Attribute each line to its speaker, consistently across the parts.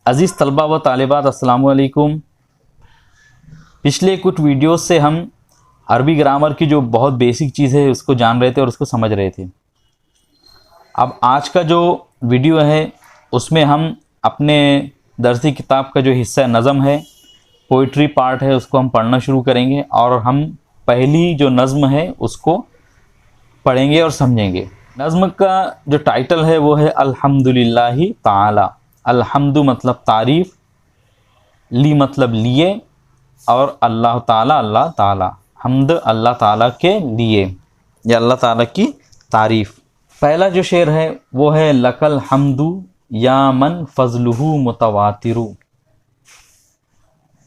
Speaker 1: अज़ीज़ तलबा व तालिबात अस्सलामु अलैकुम। पिछले कुछ वीडियोस से हम अरबी ग्रामर की जो बहुत बेसिक चीज़ है उसको जान रहे थे और उसको समझ रहे थे। अब आज का जो वीडियो है उसमें हम अपने दरसी किताब का जो हिस्सा नज़म है, पोइट्री पार्ट है, उसको हम पढ़ना शुरू करेंगे और हम पहली जो नज़म है उसको पढ़ेंगे और समझेंगे। नज़म का जो टाइटल है वो है अल्हम्दुलिल्लाहि ताला। अल्हम्दु मतलब तारीफ़, ली मतलब लिए और अल्लाह ताला, हम्द अल्लाह ताला के लिए या अल्लाह ताला की तारीफ़। पहला जो शेर है वो है लकल हम्दु या मन फजलुहु मुतवातिरु।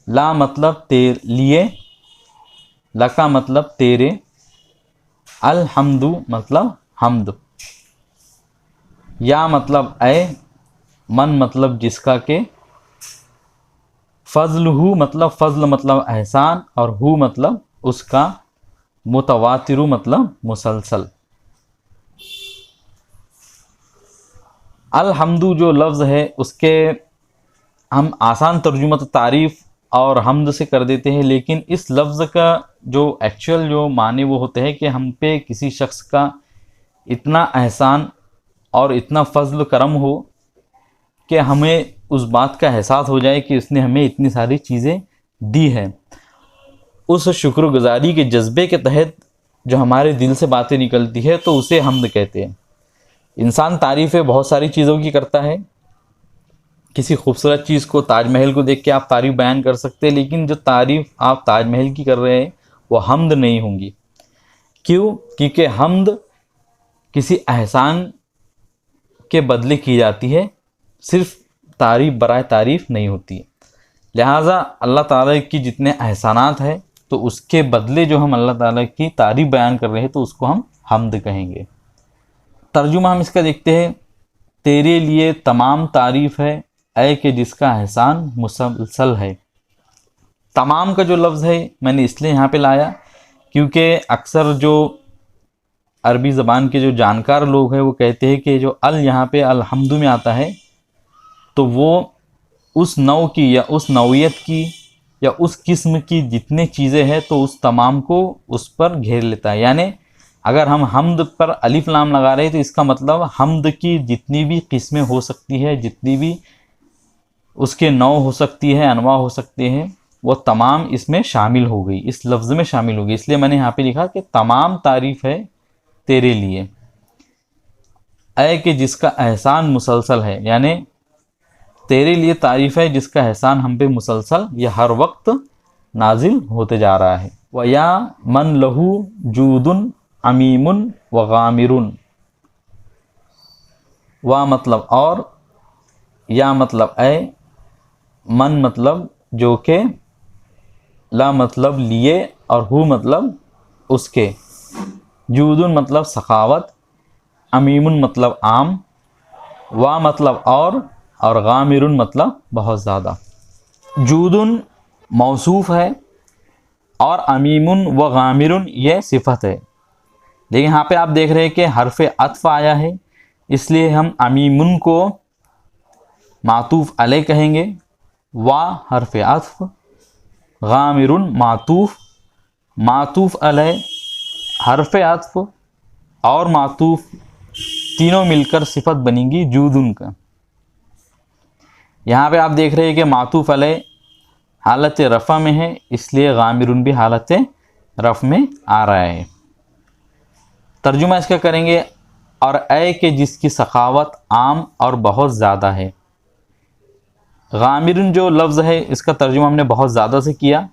Speaker 1: ला मतलब तेरे लिए, लका मतलब तेरे, अल हम्दु मतलब हम्द, या मतलब ऐ, मन मतलब जिसका के, फजलुहु मतलब फजल मतलब एहसान और हु मतलब उसका, मुतवातिरु मतलब मुसलसल। अल्हम्दु जो लफ्ज़ है उसके हम आसान तर्जुमा तो तारीफ़ और हम्द से कर देते हैं, लेकिन इस लफ्ज़ का जो एक्चुअल जो माने वो होते हैं कि हम पे किसी शख्स का इतना एहसान और इतना फजल करम हो कि हमें उस बात का एहसास हो जाए कि उसने हमें इतनी सारी चीज़ें दी हैं। उस शुक्रगुजारी के जज्बे के तहत जो हमारे दिल से बातें निकलती है तो उसे हम्द कहते हैं। इंसान तारीफ़ें बहुत सारी चीज़ों की करता है। किसी खूबसूरत चीज़ को, ताजमहल को देख के आप तारीफ़ बयान कर सकते हैं, लेकिन जो तारीफ़ आप ताजमहल की कर रहे हैं वो हम्द नहीं होंगी। क्यों? क्योंकि हम्द किसी एहसान के बदले की जाती है, सिर्फ तारीफ़ बराए तारीफ़ नहीं होती है। लिहाजा अल्लाह ताला की जितने एहसानात हैं तो उसके बदले जो हम अल्लाह ताला की तारीफ़ बयान कर रहे हैं तो उसको हम हम्द कहेंगे। तर्जुमा हम इसका देखते हैं। तेरे लिए तमाम तारीफ़ है ऐ के जिसका एहसान मुसलसल है। तमाम का जो लफ्ज़ है मैंने इसलिए यहाँ पे लाया क्योंकि अक्सर जो अरबी ज़बान के जो जानकार लोग हैं वो कहते हैं कि जो अल यहाँ पे अल्हम्दु में आता है तो वो उस नौ की या उस नौइयत की या उस किस्म की जितनी चीज़ें हैं तो उस तमाम को उस पर घेर लेता है। यानी अगर हम हम्द पर अलिफ लाम लगा रहे हैं तो इसका मतलब हम्द की जितनी भी किस्में हो सकती है, जितनी भी उसके नौ हो सकती है, अनवा हो सकते हैं, वो तमाम इसमें शामिल हो गई, इस लफ्ज़ में शामिल हो गई। इसलिए मैंने यहाँ पे लिखा कि तमाम तारीफ़ है तेरे लिए ऐ कि जिसका एहसान मुसलसल है। यानी तेरे लिए तारीफ़ है जिसका एहसान हम पे मुसलसल या हर वक्त नाजिल होते जा रहा है। व या मन लहू जूदुन अमीमुन व गामिरुन। वा मतलब और, या मतलब ऐ, मन मतलब जो के, ला मतलब लिए और हु मतलब उसके, जूदुन मतलब सखावत, अमीमुन मतलब आम, वा मतलब और गामिरुन मतलब बहुत ज़्यादा। जूदुन मौसूफ है और अमीमुन व गामिरुन ये सिफत है। लेकिन यहाँ पे आप देख रहे हैं कि हरफ़ अत्फ़ आया है, इसलिए हम अमीमुन को मातूफ़ अलैह कहेंगे, वा हरफ़ अत्फ़, गामिरुन मातूफ़ अलैह, हरफ़ अत्फ़ और मातूफ़ तीनों मिलकर सिफत बनेंगी जूदुन का। यहाँ पे आप देख रहे हैं कि मातूफ़ अलैह हालत रफ़ा में है, इसलिए गामिरुन भी हालत रफ़ में आ रहा है। तर्जुमा इसका करेंगे और ऐ के जिसकी सखावत आम और बहुत ज़्यादा है। गामिरुन जो लफ्ज़ है इसका तर्जुमा हमने बहुत ज़्यादा से किया,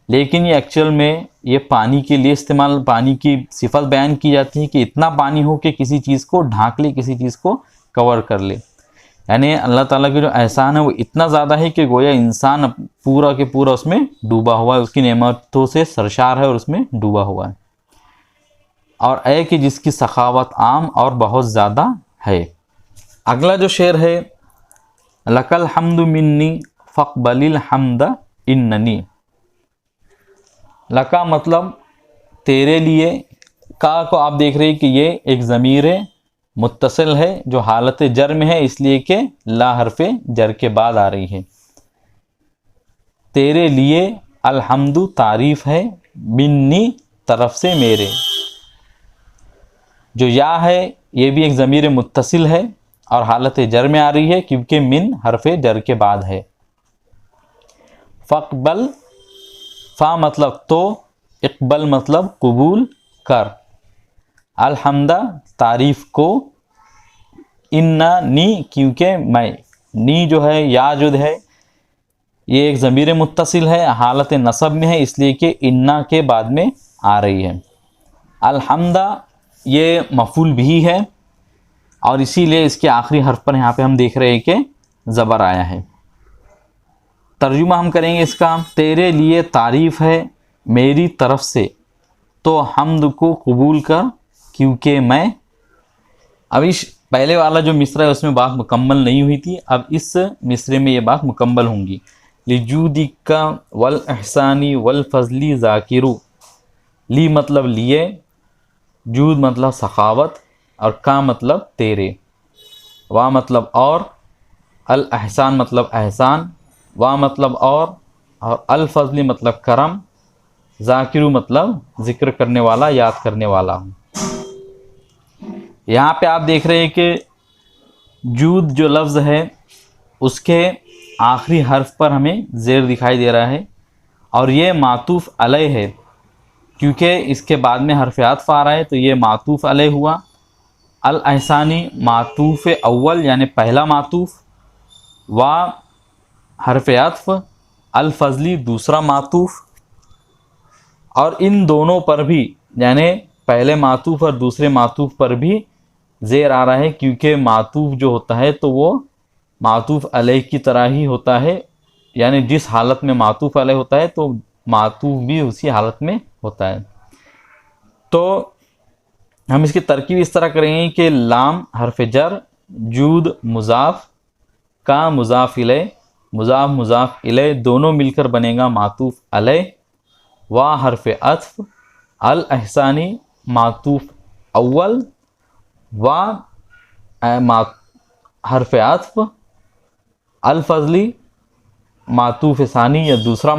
Speaker 1: लेकिन ये एक्चुअल में ये पानी के लिए इस्तेमाल, पानी की सिफत बयान की जाती है कि इतना पानी हो कि किसी चीज़ को ढांक ले, किसी चीज़ को कवर कर ले। यानी अल्लाह ताला के जो एहसान है वो इतना ज़्यादा है कि गोया इंसान पूरा के पूरा उसमें डूबा हुआ है, उसकी नेमतों से सरशार है और उसमें डूबा हुआ है। और ऐ कि जिसकी सखावत आम और बहुत ज़्यादा है। अगला जो शेर है लकल हम्दु मिन्नी फ़क़बलिल हम्द इन्ननी। लका मतलब तेरे लिए, का को आप देख रहे हैं कि ये एक ज़मीर मुत्तसिल है जो हालत जर में है, इसलिए कि ला हरफे जर के बाद आ रही है। तेरे लिए अल्हम्दु तारीफ है, मिन्नी तरफ से मेरे। जो या है ये भी एक ज़मीर मुत्तसिल है और हालत जर में आ रही है क्योंकि मिन हरफे जर के बाद है। फ़क़बल, फ़ा मतलब तो, इक़बल मतलब कबूल कर। अल्हम्दा तारीफ़ को, इन्ना नी क्योंकि मैं, नी जो है या जुद है ये एक ज़मीर मुत्तसिल है, हालत नसब में है इसलिए कि इन्ना के बाद में आ रही है। अल्हम्दा ये मफूल भी है और इसीलिए इसके आखिरी हर्फ पर यहाँ पे हम देख रहे हैं कि ज़बर आया है। तर्जुमा हम करेंगे इसका, तेरे लिए तारीफ़ है मेरी तरफ से, तो हम्द को कबूल कर क्योंकि मैं। अब इस पहले वाला जो मिसरा है उसमें बात मुकम्मल नहीं हुई थी, अब इस मिसरे में ये बात मुकम्मल होंगी। लिजूदिका वल एहसानी वल फजली ज़ाकिरू, ली मतलब लिए, जूद मतलब सखावत और का मतलब तेरे, वा मतलब और, अल एहसान मतलब एहसान, वा मतलब और अल फजली मतलब करम, ज़ाकिरू मतलब ज़िक्र करने वाला, याद करने वाला हूँ। यहाँ पे आप देख रहे हैं कि जूद जो लफ्ज़ है उसके आखिरी हर्फ पर हमें ज़ेर दिखाई दे रहा है और ये मातूफ़ अलय है क्योंकि इसके बाद में हर्फ आत्फ़ आ रहा है, तो ये मातूफ़ अलय हुआ। अल एहसानी मातूफ़ अव्वल यानी पहला मातूफ़, वा हर्फ आत्फ़, अल फजली दूसरा मातूफ़, और इन दोनों पर भी यानी पहले मातूफ़ और दूसरे मातूफ़ पर भी ज़ेर आ रहा है क्योंकि मातूफ़ जो होता है तो वो मातूफ़ अलैह की तरह ही होता है, यानी जिस हालत में मातूफ़ अलैह होता है तो मातूफ़ भी उसी हालत में होता है। तो हम इसकी तरकीब इस तरह करेंगे कि लाम हरफ जर, जूद मुज़ाफ़, का मुज़ाफ़ इलैह, मुज़ाफ़ मुज़ाफ़ इलैह दोनों मिलकर बनेगा मातूफ़ अलैह, वा हरफ अत्फ़, अल एहसानी मातूफ़ अव्वल, वा हरफ आत्फ़, अल फजली मातूफ़ सानी या दूसरा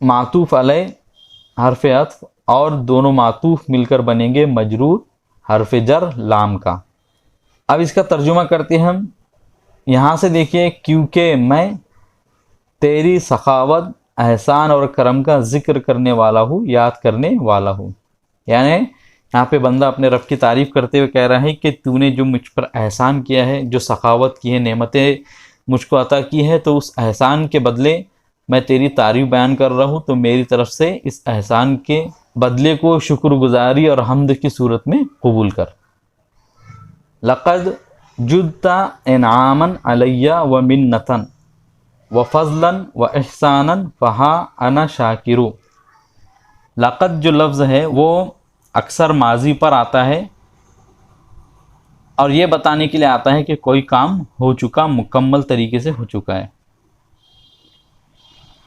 Speaker 1: मातूफ़ अलैह हरफ आत्फ़, और दोनों मातूफ़ मिलकर बनेंगे मजरूर हरफ जर लाम का। अब इसका तर्जुमा करते हैं हम। यहाँ से देखिए, क्योंकि मैं तेरी सखावत, एहसान और करम का ज़िक्र करने वाला हूँ, याद करने वाला हूँ। यानी यहाँ पे बंदा अपने रब की तारीफ़ करते हुए कह रहा है कि तूने जो मुझ पर एहसान किया है, जो सखावत की है, नेमतें मुझको अता की है, तो उस एहसान के बदले मैं तेरी तारीफ़ बयान कर रहा हूँ, तो मेरी तरफ से इस एहसान के बदले को शुक्रगुजारी और हम्द की सूरत में कबूल कर। लक़द जुद्ता इनामन अलैया व मिन्नतन व फ़ज़लन व एहसानन फ़हा अना शाकिरू। लक़द जो लफ्ज़ है वो अक्सर माजी पर आता है और ये बताने के लिए आता है कि कोई काम हो चुका, मुकम्मल तरीके से हो चुका है,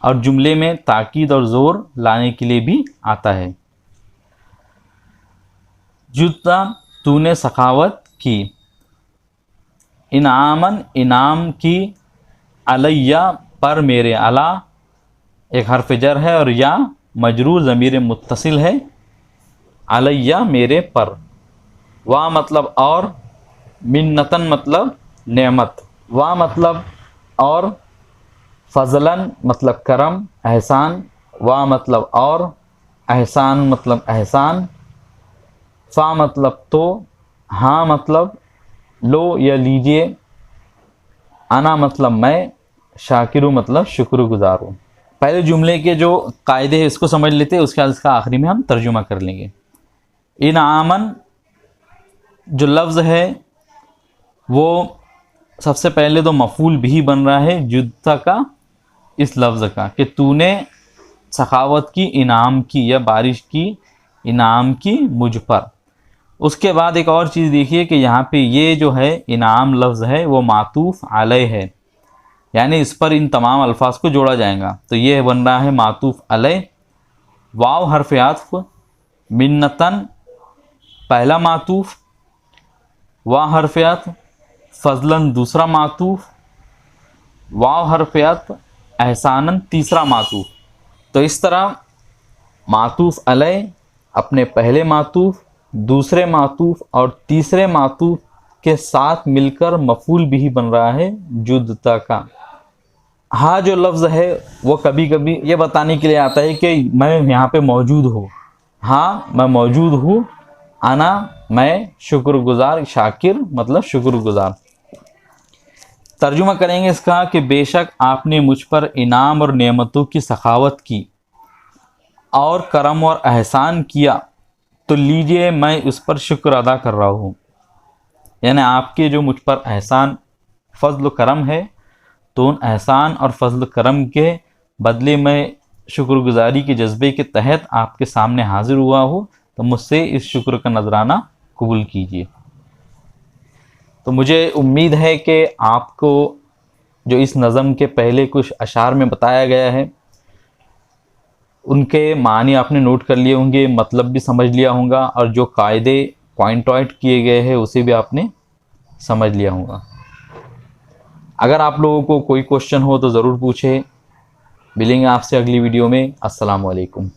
Speaker 1: और जुमले में ताकीद और ज़ोर लाने के लिए भी आता है। जुत्ता तूने सखावत की, इनामन इनाम की, अलैया पर मेरे, अला एक हर्फ जर है और या मजरूर ज़मीर मुत्तसिल है, अलैया मेरे पर, वा मतलब और, मिन्नतन मतलब नेमत, वा मतलब और, फ़ज़लन मतलब करम, एहसान, वा मतलब और, एहसान मतलब एहसान, फ़ा मतलब तो, हाँ मतलब लो या लीजिए, अना मतलब मैं, शाकिरू मतलब शुक्रगुजार हूँ। पहले जुमले के जो कायदे हैं इसको समझ लेते हैं, उसके बाद इसका आखिरी में हम तर्जुमा कर लेंगे। इनामन जो लफ्ज़ है वो सबसे पहले तो मफूल भी बन रहा है जुद्ता का, इस लफ्ज़ का, कि तूने सखावत की, इनाम की या बारिश की, इनाम की मुझ पर। उसके बाद एक और चीज़ देखिए कि यहाँ पे ये जो है इनाम लफ्ज़ है वो मातूफ़ अलैह है, यानी इस पर इन तमाम अल्फाज को जोड़ा जाएगा, तो ये बन रहा है मातूफ़ अलैह। वाव हर्फ आत्फ़, मिन्नतन पहला मातूफ़, वा हर्फ अत्फ़, फ़ज़लन दूसरा मातूफ़, वाव हर्फ अत्फ़, एहसानन तीसरा मातूफ़। तो इस तरह मातूफ़ अलैह अपने पहले मातूफ़, दूसरे मातूफ़ और तीसरे मातूफ़ के साथ मिलकर मफ़ूल बिही बन रहा है जुदता का। हाँ जो लफ्ज़ है वो कभी कभी ये बताने के लिए आता है कि मैं यहाँ पे मौजूद हूँ। हाँ मैं मौजूद हूँ, आना मैं शुक्रगुज़ार, शाकिर मतलब शुक्रगुज़ार। तर्जुमा करेंगे इसका कि बेशक आपने मुझ पर इनाम और नेमतों की सखावत की और करम और एहसान किया, तो लीजिए मैं उस पर शुक्र अदा कर रहा हूँ। यानी आपके जो मुझ पर एहसान फ़ज़ल करम है, तो उन एहसान और फ़ज़ल करम के बदले में शुक्रगुज़ारी के जज्बे के तहत आपके सामने हाज़िर हुआ हूँ, तो मुझसे इस शुक्र का नजराना कबूल कीजिए। तो मुझे उम्मीद है कि आपको जो इस नज़म के पहले कुछ अशार में बताया गया है उनके मानी आपने नोट कर लिए होंगे, मतलब भी समझ लिया होगा और जो कायदे पॉइंट आउट किए गए हैं उसे भी आपने समझ लिया होगा। अगर आप लोगों को कोई क्वेश्चन हो तो ज़रूर पूछें। मिलेंगे आपसे अगली वीडियो में। अस्सलाम वालेकुम।